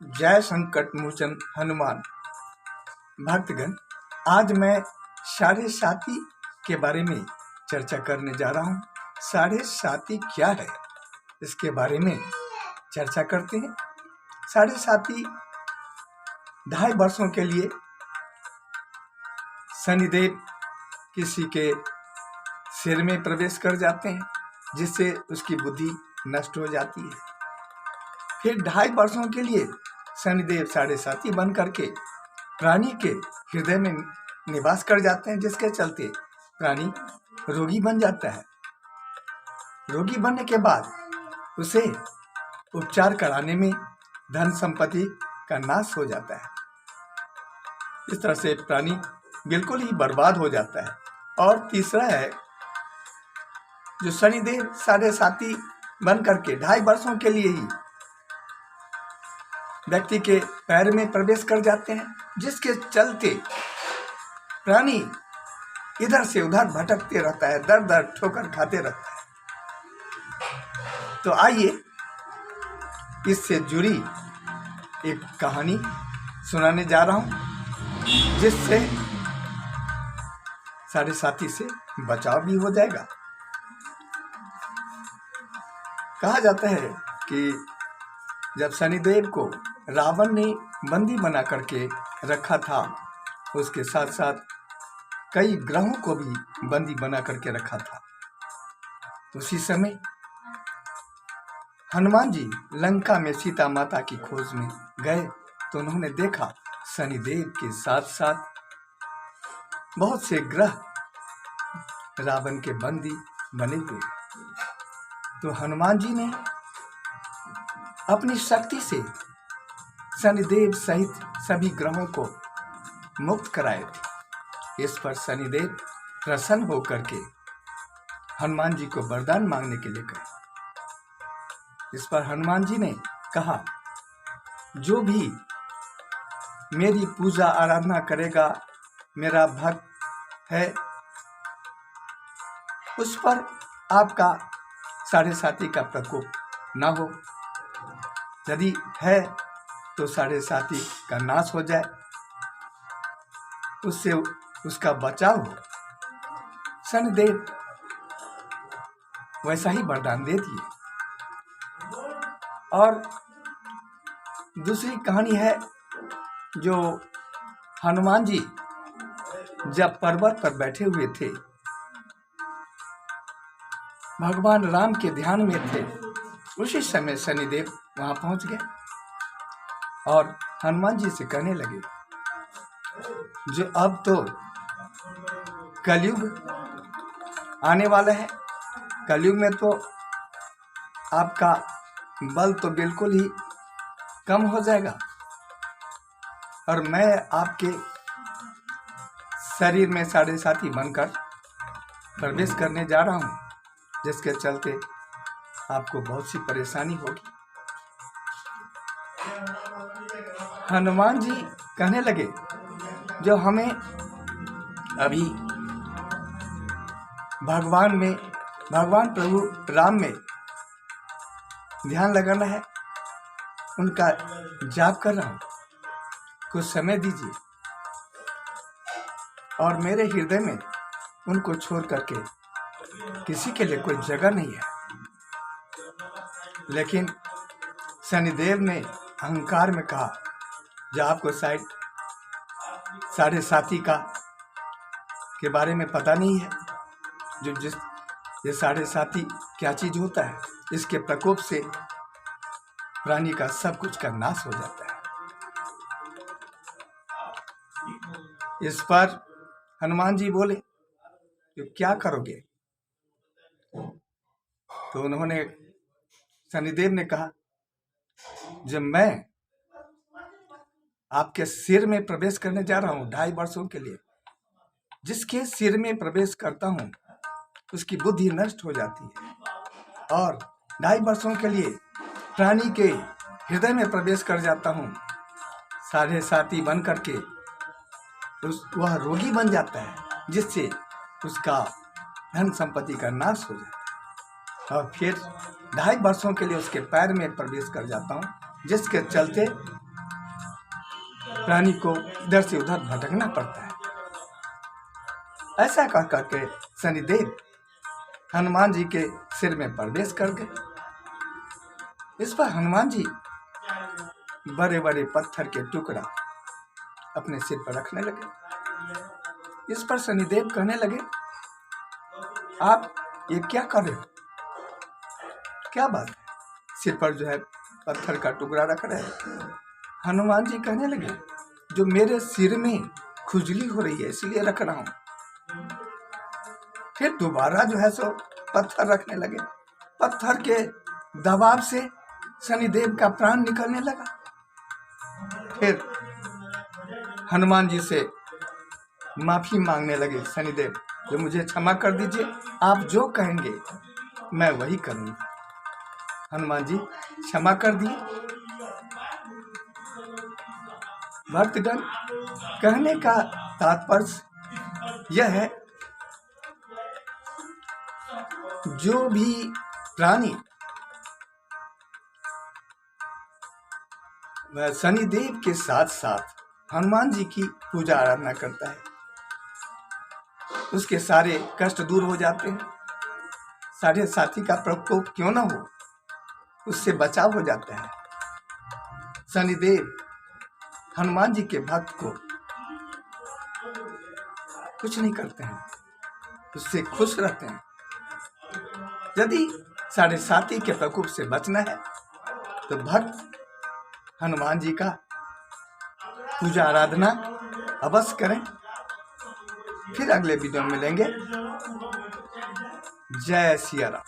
जय संकट मोचन हनुमान। भक्तगण, आज मैं साढ़े साती के बारे में चर्चा करने जा रहा हूँ। साढ़े साती क्या है, इसके बारे में चर्चा करते हैं। साढ़े साती 2.5 वर्षों के लिए शनिदेव किसी के सिर में प्रवेश कर जाते हैं, जिससे उसकी बुद्धि नष्ट हो जाती है। फिर 2.5 वर्षों के लिए शनिदेव साढ़े साती बन करके प्राणी के हृदय में निवास कर जाते हैं, जिसके चलते प्राणी रोगी बन जाता है। रोगी बनने के बाद उसे उपचार कराने में धन संपत्ति का नाश हो जाता है। इस तरह से प्राणी बिल्कुल ही बर्बाद हो जाता है। और तीसरा है, जो शनिदेव साढ़े साती बन करके 2.5 वर्षों के लिए ही व्यक्ति के पैर में प्रवेश कर जाते हैं, जिसके चलते प्राणी इधर से उधर भटकते रहता है, दर दर ठोकर खाते रहता है। तो आइए इससे जुड़ी एक कहानी सुनाने जा रहा हूं, जिससे साढ़े साती से बचाव भी हो जाएगा। कहा जाता है कि जब शनिदेव को रावण ने बंदी बना करके रखा था, उसके साथ साथ कई ग्रहों को भी बंदी बना करके रखा था। उसी समय हनुमान जी लंका में सीता माता की खोज में गए, तो उन्होंने देखा शनिदेव के साथ साथ बहुत से ग्रह रावण के बंदी बने हुए। तो हनुमान जी ने अपनी शक्ति से शनिदेव सहित सभी ग्रहों को मुक्त कराए थे। इस पर शनिदेव प्रसन्न होकर के हनुमान जी को वरदान मांगने के लिए कहे। इस पर हनुमान जी ने कहा, जो भी मेरी पूजा आराधना करेगा, मेरा भक्त है, उस पर आपका साढ़े साती का प्रकोप न हो। यदि है तो साढ़े साती का नाश हो जाए, उससे उसका बचाव हो। शनिदेव वैसा ही वरदान दे दिए। और दूसरी कहानी है, जो हनुमान जी जब पर्वत पर बैठे हुए थे, भगवान राम के ध्यान में थे, उसी समय शनिदेव वहां पहुंच गए और हनुमान जी से कहने लगे, जो अब तो कलयुग आने वाला है, कलयुग में तो आपका बल तो बिल्कुल ही कम हो जाएगा, और मैं आपके शरीर में साढ़े साती बनकर प्रवेश करने जा रहा हूं, जिसके चलते आपको बहुत सी परेशानी होगी। हनुमान जी कहने लगे, जो हमें अभी भगवान प्रभु राम में ध्यान लगाना है, उनका जाप कर रहा हूं, कुछ समय दीजिए। और मेरे हृदय में उनको छोड़ करके किसी के लिए कोई जगह नहीं है। लेकिन शनिदेव ने अहंकार में कहा, जो आपको शायद साढ़े साती के बारे में पता नहीं है, ये साढ़े साती क्या चीज होता है। इसके प्रकोप से प्राणी का सब कुछ का नाश हो जाता है। इस पर हनुमान जी बोले, तो क्या करोगे? तो उन्होंने शनिदेव ने कहा, जब मैं आपके सिर में प्रवेश करने जा रहा हूं 2.5 वर्षों के लिए, जिसके सिर में प्रवेश करता हूं उसकी बुद्धि नष्ट हो जाती है, और 2.5 वर्षों के लिए प्राणी के हृदय में प्रवेश कर जाता हूं, साढ़े साती बन करके वह रोगी बन जाता है, जिससे उसका धन संपत्ति का नाश हो जाता है। और फिर 2.5 वर्षों के लिए उसके पैर में प्रवेश कर जाता हूं, जिसके चलते प्राणी को इधर से उधर भटकना पड़ता है। ऐसा कह करके शनिदेव हनुमान जी के सिर में प्रवेश कर गए। इस पर हनुमान जी बड़े बड़े पत्थर के टुकड़ा अपने सिर पर रखने लगे। इस पर शनिदेव कहने लगे, आप ये क्या कर रहे हो? क्या बात है, सिर पर जो है पत्थर का टुकड़ा रख रहे हैं। हनुमान जी कहने लगे, जो मेरे सिर में खुजली हो रही है इसलिए रख रहा हूं। फिर दोबारा जो है सो पत्थर रखने लगे। पत्थर के दबाव से शनिदेव का प्राण निकलने लगा। फिर हनुमान जी से माफी मांगने लगे शनिदेव, जो मुझे क्षमा कर दीजिए, आप जो कहेंगे मैं वही करूंगा। हनुमान जी क्षमा कर दिए। भक्तगण, कहने का तात्पर्य यह है, जो भी प्राणी वह शनिदेव के साथ साथ हनुमान जी की पूजा आराधना करता है, उसके सारे कष्ट दूर हो जाते हैं। साढ़े साथी का प्रकोप क्यों ना हो, उससे बचाव हो जाता है। शनिदेव हनुमान जी के भक्त को कुछ नहीं करते हैं, उससे खुश रहते हैं। यदि साढ़े साथी के प्रकोप से बचना है तो भक्त हनुमान जी का पूजा आराधना अवश्य करें। फिर अगले वीडियो में मिलेंगे। जय सिया राम।